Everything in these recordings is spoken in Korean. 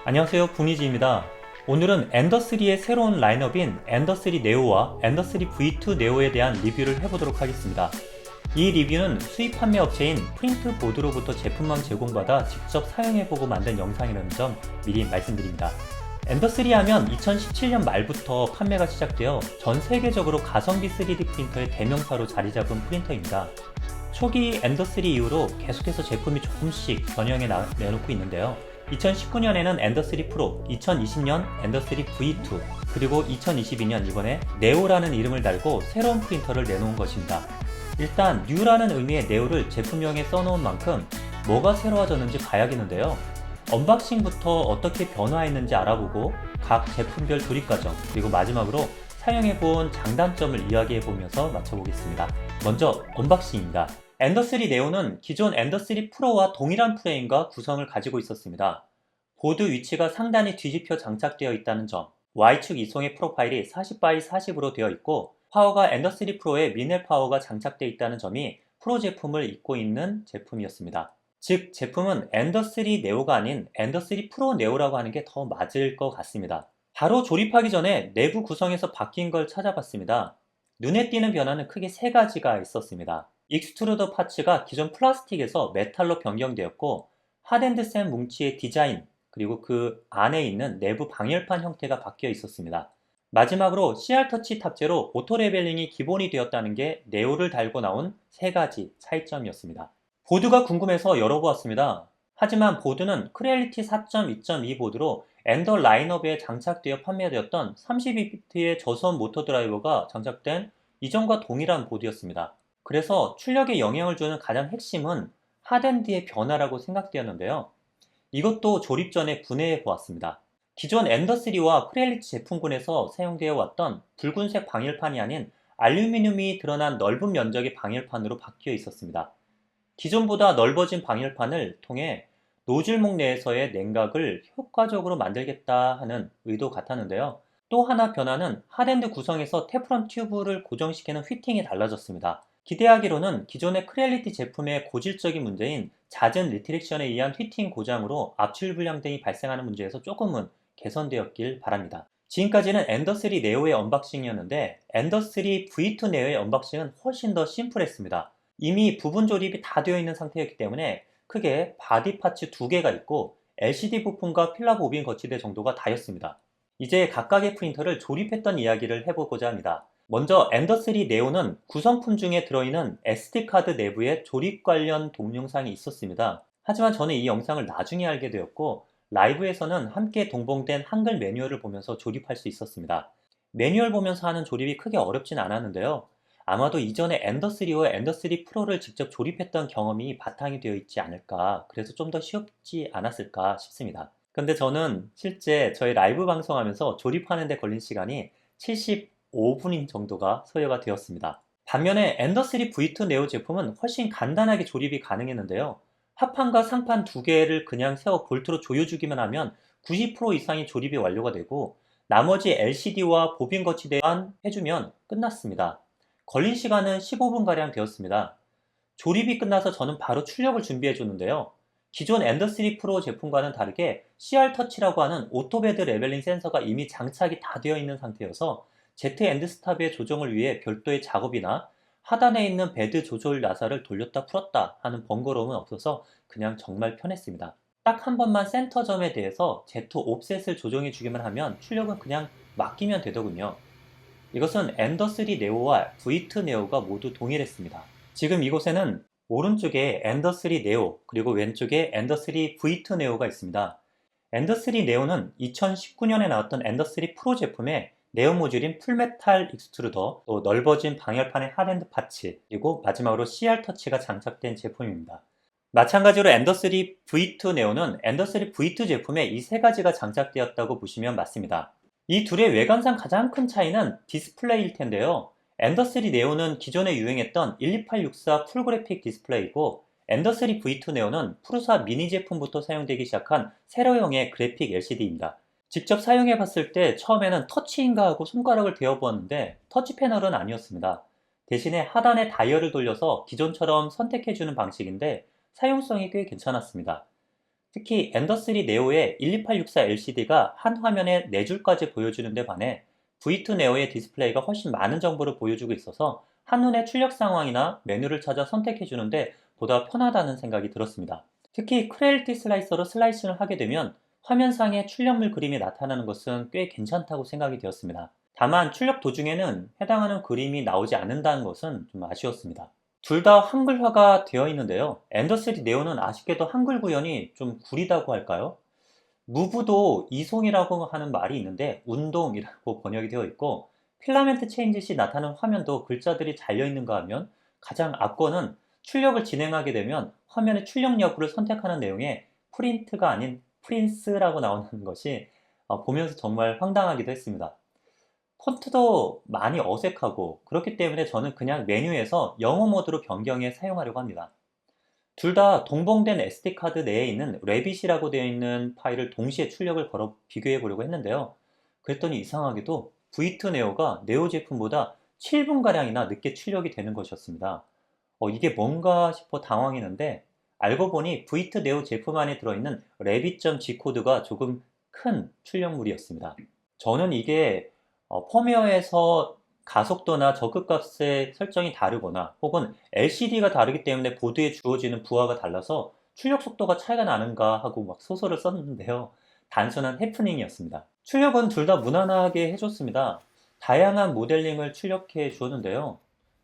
안녕하세요, 북니지입니다. 오늘은 엔더3의 새로운 라인업인 엔더3 네오와 엔더3 V2 네오에 대한 리뷰를 해보도록 하겠습니다. 이 리뷰는 수입 판매 업체인 프린트보드로부터 제품만 제공받아 직접 사용해보고 만든 영상이라는 점 미리 말씀드립니다. 엔더3 하면 2017년 말부터 판매가 시작되어 전 세계적으로 가성비 3D 프린터의 대명사로 자리잡은 프린터입니다. 초기 엔더3 이후로 계속해서 제품이 조금씩 변형해 내놓고 있는데요. 2019년에는 엔더3 프로, 2020년 엔더3 V2, 그리고 2022년 이번에 네오라는 이름을 달고 새로운 프린터를 내놓은 것입니다. 일단 뉴라는 의미의 네오를 제품명에 써놓은 만큼 뭐가 새로워졌는지 봐야겠는데요. 언박싱부터 어떻게 변화했는지 알아보고 각 제품별 조립과정, 그리고 마지막으로 사용해본 장단점을 이야기해보면서 맞춰보겠습니다. 먼저 언박싱입니다. 엔더3 네오는 기존 엔더3 프로와 동일한 프레임과 구성을 가지고 있었습니다. 보드 위치가 상단이 뒤집혀 장착되어 있다는 점, Y축 이송의 프로파일이 40x40으로 되어 있고 파워가 엔더3 프로에 미넬 파워가 장착되어 있다는 점이 프로 제품을 입고 있는 제품이었습니다. 즉 제품은 엔더3 네오가 아닌 엔더3 프로 네오라고 하는 게 더 맞을 것 같습니다. 바로 조립하기 전에 내부 구성에서 바뀐 걸 찾아봤습니다. 눈에 띄는 변화는 크게 세 가지가 있었습니다. 익스트루더 파츠가 기존 플라스틱에서 메탈로 변경되었고 핫앤드샘 뭉치의 디자인, 그리고 그 안에 있는 내부 방열판 형태가 바뀌어 있었습니다. 마지막으로 CR터치 탑재로 오토 레벨링이 기본이 되었다는 게 네오를 달고 나온 세 가지 차이점이었습니다. 보드가 궁금해서 열어보았습니다. 하지만 보드는 크레얼리티 4.2.2 보드로 엔더 라인업에 장착되어 판매되었던 32비트의 저소음 모터 드라이버가 장착된 이전과 동일한 보드였습니다. 그래서 출력에 영향을 주는 가장 핵심은 핫앤드의 변화라고 생각되었는데요. 이것도 조립 전에 분해해 보았습니다. 기존 엔더3와 크레얼리티 제품군에서 사용되어 왔던 붉은색 방열판이 아닌 알루미늄이 드러난 넓은 면적의 방열판으로 바뀌어 있었습니다. 기존보다 넓어진 방열판을 통해 노즐목 내에서의 냉각을 효과적으로 만들겠다 하는 의도 같았는데요. 또 하나 변화는 핫앤드 구성에서 테프론 튜브를 고정시키는 휘팅이 달라졌습니다. 기대하기로는 기존의 크레얼리티 제품의 고질적인 문제인 잦은 리트렉션에 의한 휘팅 고장으로 압출 불량 등이 발생하는 문제에서 조금은 개선되었길 바랍니다. 지금까지는 엔더3 네오의 언박싱이었는데 엔더3 V2 네오의 언박싱은 훨씬 더 심플했습니다. 이미 부분 조립이 다 되어 있는 상태였기 때문에 크게 바디 파츠 2개가 있고 LCD 부품과 필라 보빈 거치대 정도가 다였습니다. 이제 각각의 프린터를 조립했던 이야기를 해보고자 합니다. 먼저 엔더3 네오는 구성품 중에 들어있는 SD카드 내부에 조립 관련 동영상이 있었습니다. 하지만 저는 이 영상을 나중에 알게 되었고 라이브에서는 함께 동봉된 한글 매뉴얼을 보면서 조립할 수 있었습니다. 매뉴얼 보면서 하는 조립이 크게 어렵진 않았는데요. 아마도 이전에 엔더3와 엔더3 프로를 직접 조립했던 경험이 바탕이 되어 있지 않을까, 그래서 좀 더 쉽지 않았을까 싶습니다. 근데 저는 실제 저희 라이브 방송하면서 조립하는 데 걸린 시간이 75분 정도가 소요가 되었습니다. 반면에 엔더3 V2 네오 제품은 훨씬 간단하게 조립이 가능했는데요. 합판과 상판 두 개를 그냥 세워 볼트로 조여주기만 하면 90% 이상의 조립이 완료가 되고 나머지 LCD와 보빈 거치대만 해주면 끝났습니다. 걸린 시간은 15분가량 되었습니다. 조립이 끝나서 저는 바로 출력을 준비해 줬는데요. 기존 엔더3 프로 제품과는 다르게 CR터치라고 하는 오토베드 레벨링 센서가 이미 장착이 다 되어 있는 상태여서 Z 엔드스탑의 조정을 위해 별도의 작업이나 하단에 있는 베드 조절 나사를 돌렸다 풀었다 하는 번거로움은 없어서 그냥 정말 편했습니다. 딱 한 번만 센터점에 대해서 Z 옵셋을 조정해 주기만 하면 출력은 그냥 맡기면 되더군요. 이것은 엔더3 네오와 V2 네오가 모두 동일했습니다. 지금 이곳에는 오른쪽에 엔더3 네오, 그리고 왼쪽에 엔더3 V2 네오가 있습니다. 엔더3 네오는 2019년에 나왔던 엔더3 프로 제품의 네오 모듈인 풀메탈 익스트루더, 또 넓어진 방열판의 핫앤드 파츠, 그리고 마지막으로 CR터치가 장착된 제품입니다. 마찬가지로 엔더3 V2 네오는 엔더3 V2 제품에 이 세 가지가 장착되었다고 보시면 맞습니다. 이 둘의 외관상 가장 큰 차이는 디스플레이일 텐데요. 엔더3 네오는 기존에 유행했던 12864 풀그래픽 디스플레이고 엔더3 V2 네오는 프루사 미니 제품부터 사용되기 시작한 세로형의 그래픽 LCD입니다. 직접 사용해 봤을 때 처음에는 터치인가 하고 손가락을 대어 보았는데 터치 패널은 아니었습니다. 대신에 하단에 다이얼을 돌려서 기존처럼 선택해주는 방식인데 사용성이 꽤 괜찮았습니다. 특히 엔더3 네오의 12864 LCD가 한 화면에 4줄까지 보여주는 데 반해 V2 네오의 디스플레이가 훨씬 많은 정보를 보여주고 있어서 한눈에 출력 상황이나 메뉴를 찾아 선택해주는데 보다 편하다는 생각이 들었습니다. 특히 크레얼티 슬라이서로 슬라이싱을 하게 되면 화면상에 출력물 그림이 나타나는 것은 꽤 괜찮다고 생각이 되었습니다. 다만 출력 도중에는 해당하는 그림이 나오지 않는다는 것은 좀 아쉬웠습니다. 둘 다 한글화가 되어 있는데요. 엔더3 네오는 아쉽게도 한글 구현이 좀 구리다고 할까요? 무브도 이송이라고 하는 말이 있는데 운동이라고 번역이 되어 있고, 필라멘트 체인지 시 나타나는 화면도 글자들이 잘려 있는가 하면 가장 앞권은 출력을 진행하게 되면 화면의 출력 여부를 선택하는 내용에 프린트가 아닌 프린스라고 나오는 것이 보면서 정말 황당하기도 했습니다. 폰트도 많이 어색하고 그렇기 때문에 저는 그냥 메뉴에서 영어 모드로 변경해 사용하려고 합니다. 둘 다 동봉된 SD카드 내에 있는 레빗이라고 되어 있는 파일을 동시에 출력을 걸어 비교해 보려고 했는데요. 그랬더니 이상하게도 V2 네오가 네오 제품보다 7분가량이나 늦게 출력이 되는 것이었습니다. 이게 뭔가 싶어 당황했는데 알고 보니 V2 네오 제품 안에 들어있는 레빗.g 코드가 조금 큰 출력물이었습니다. 저는 이게 펌웨어에서 가속도나 저크값의 설정이 다르거나 혹은 LCD가 다르기 때문에 보드에 주어지는 부하가 달라서 출력 속도가 차이가 나는가 하고 막 소설을 썼는데요. 단순한 해프닝이었습니다. 출력은 둘 다 무난하게 해줬습니다. 다양한 모델링을 출력해 주었는데요.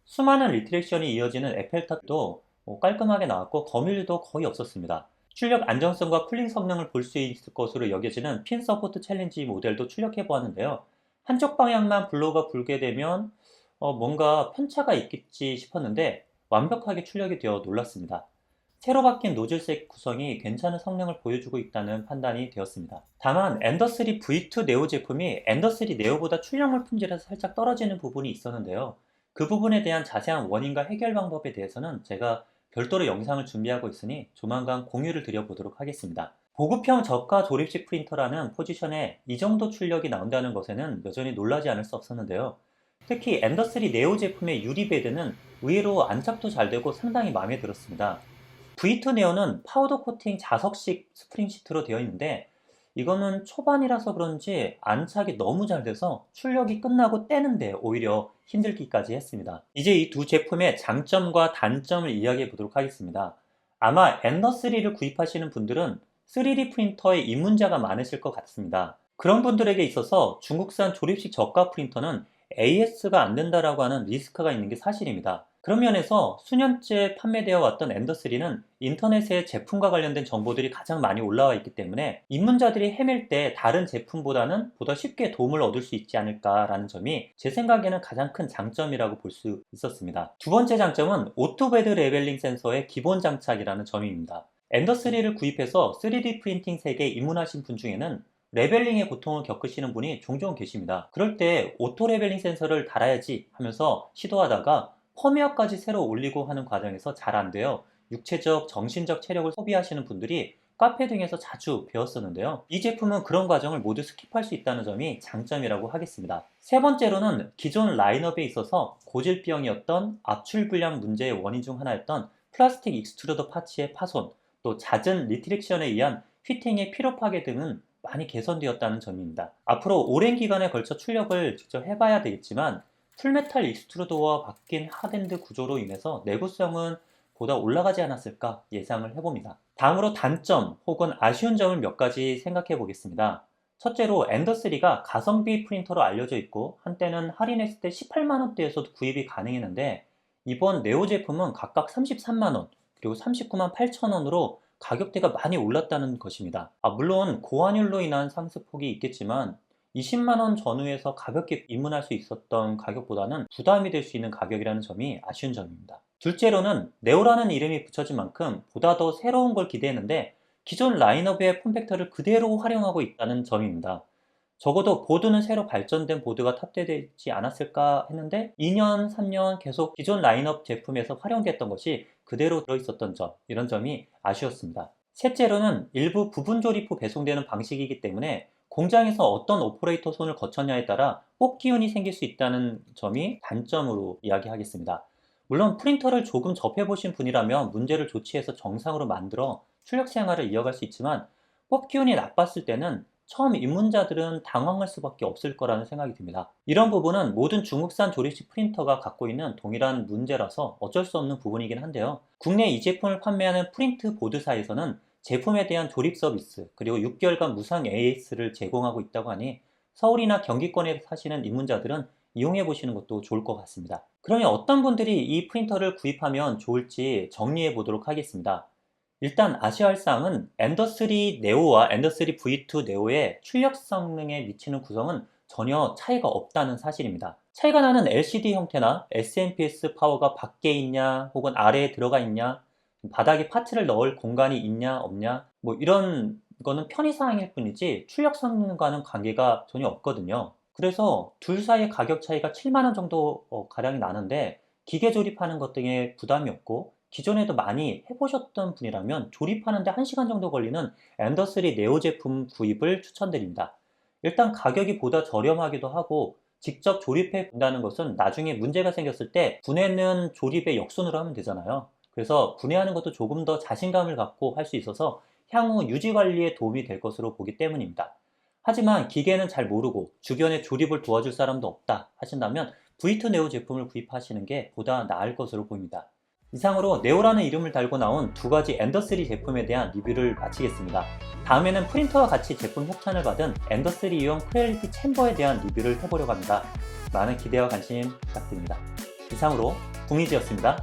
수많은 리트렉션이 이어지는 에펠탑도 깔끔하게 나왔고 거밀도 거의 없었습니다. 출력 안정성과 쿨링 성능을 볼 수 있을 것으로 여겨지는 핀 서포트 챌린지 모델도 출력해 보았는데요. 한쪽 방향만 블로가 불게 되면 뭔가 편차가 있겠지 싶었는데 완벽하게 출력이 되어 놀랐습니다. 새로 바뀐 노즐색 구성이 괜찮은 성능을 보여주고 있다는 판단이 되었습니다. 다만 엔더3 V2 네오 제품이 엔더3 네오보다 출력물 품질에서 살짝 떨어지는 부분이 있었는데요. 그 부분에 대한 자세한 원인과 해결 방법에 대해서는 제가 별도로 영상을 준비하고 있으니 조만간 공유를 드려보도록 하겠습니다. 보급형 저가 조립식 프린터라는 포지션에 이 정도 출력이 나온다는 것에는 여전히 놀라지 않을 수 없었는데요. 특히 엔더3 네오 제품의 유리베드는 의외로 안착도 잘 되고 상당히 마음에 들었습니다. V2 네오는 파우더 코팅 자석식 스프링 시트로 되어 있는데 이거는 초반이라서 그런지 안착이 너무 잘 돼서 출력이 끝나고 떼는데 오히려 힘들기까지 했습니다. 이제 이 두 제품의 장점과 단점을 이야기해 보도록 하겠습니다. 아마 엔더3를 구입하시는 분들은 3D 프린터에 입문자가 많으실 것 같습니다. 그런 분들에게 있어서 중국산 조립식 저가 프린터는 AS가 안 된다라고 하는 리스크가 있는 게 사실입니다. 그런 면에서 수년째 판매되어 왔던 엔더3는 인터넷에 제품과 관련된 정보들이 가장 많이 올라와 있기 때문에 입문자들이 헤맬 때 다른 제품보다는 보다 쉽게 도움을 얻을 수 있지 않을까라는 점이 제 생각에는 가장 큰 장점이라고 볼 수 있었습니다. 두 번째 장점은 오토베드 레벨링 센서의 기본 장착이라는 점입니다. 엔더3를 구입해서 3D 프린팅 세계에 입문하신 분 중에는 레벨링의 고통을 겪으시는 분이 종종 계십니다. 그럴 때 오토 레벨링 센서를 달아야지 하면서 시도하다가 펌웨어까지 새로 올리고 하는 과정에서 잘 안 돼요. 육체적, 정신적 체력을 소비하시는 분들이 카페 등에서 자주 배웠었는데요. 이 제품은 그런 과정을 모두 스킵할 수 있다는 점이 장점이라고 하겠습니다. 세 번째로는 기존 라인업에 있어서 고질병이었던 압출 불량 문제의 원인 중 하나였던 플라스틱 익스트루더 파츠의 파손, 또 잦은 리트렉션에 의한 휘팅의 피로 파괴 등은 많이 개선되었다는 점입니다. 앞으로 오랜 기간에 걸쳐 출력을 직접 해봐야 되겠지만 풀메탈 익스트루더와 바뀐 하드엔드 구조로 인해서 내구성은 보다 올라가지 않았을까 예상을 해봅니다. 다음으로 단점 혹은 아쉬운 점을 몇 가지 생각해 보겠습니다. 첫째로 엔더3가 가성비 프린터로 알려져 있고 한때는 할인했을 때 18만원대에서도 구입이 가능했는데 이번 네오 제품은 각각 33만원 그리고 39만 8천원으로 가격대가 많이 올랐다는 것입니다. 물론 고환율로 인한 상승폭이 있겠지만 20만원 전후에서 가볍게 입문할 수 있었던 가격보다는 부담이 될 수 있는 가격이라는 점이 아쉬운 점입니다. 둘째로는 네오라는 이름이 붙여진 만큼 보다 더 새로운 걸 기대했는데 기존 라인업의 폼팩터를 그대로 활용하고 있다는 점입니다. 적어도 보드는 새로 발전된 보드가 탑재되지 않았을까 했는데 2년, 3년 계속 기존 라인업 제품에서 활용됐던 것이 그대로 들어있었던 점, 이런 점이 아쉬웠습니다. 셋째로는 일부 부분 조립 후 배송되는 방식이기 때문에 공장에서 어떤 오퍼레이터 손을 거쳤냐에 따라 뽑 기운이 생길 수 있다는 점이 단점으로 이야기하겠습니다. 물론 프린터를 조금 접해보신 분이라면 문제를 조치해서 정상으로 만들어 출력 생활을 이어갈 수 있지만 뽑기 운이 나빴을 때는 처음 입문자들은 당황할 수밖에 없을 거라는 생각이 듭니다. 이런 부분은 모든 중국산 조립식 프린터가 갖고 있는 동일한 문제라서 어쩔 수 없는 부분이긴 한데요. 국내 이 제품을 판매하는 프린트 보드사에서는 제품에 대한 조립 서비스 그리고 6개월간 무상 AS를 제공하고 있다고 하니 서울이나 경기권에 사시는 입문자들은 이용해 보시는 것도 좋을 것 같습니다. 그러면 어떤 분들이 이 프린터를 구입하면 좋을지 정리해 보도록 하겠습니다. 일단 아셔야 할 사항은 엔더3 네오와 엔더3 V2 네오의 출력 성능에 미치는 구성은 전혀 차이가 없다는 사실입니다. 차이가 나는 LCD 형태나 SMPS 파워가 밖에 있냐 혹은 아래에 들어가 있냐, 바닥에 파츠를 넣을 공간이 있냐 없냐, 뭐 이런 거는 편의사항일 뿐이지 출력 성능과는 관계가 전혀 없거든요. 그래서 둘 사이의 가격 차이가 7만원 정도 가량이 나는데 기계 조립하는 것 등에 부담이 없고 기존에도 많이 해보셨던 분이라면 조립하는데 1시간 정도 걸리는 엔더3 네오 제품 구입을 추천드립니다. 일단 가격이 보다 저렴하기도 하고 직접 조립해 본다는 것은 나중에 문제가 생겼을 때 분해는 조립의 역순으로 하면 되잖아요. 그래서 분해하는 것도 조금 더 자신감을 갖고 할 수 있어서 향후 유지 관리에 도움이 될 것으로 보기 때문입니다. 하지만 기계는 잘 모르고 주변에 조립을 도와줄 사람도 없다 하신다면 V2 네오 제품을 구입하시는 게 보다 나을 것으로 보입니다. 이상으로 네오라는 이름을 달고 나온 두 가지 엔더3 제품에 대한 리뷰를 마치겠습니다. 다음에는 프린터와 같이 제품 협찬을 받은 엔더3용 크레얼리티 챔버에 대한 리뷰를 해보려고 합니다. 많은 기대와 관심 부탁드립니다. 이상으로 붕이지였습니다.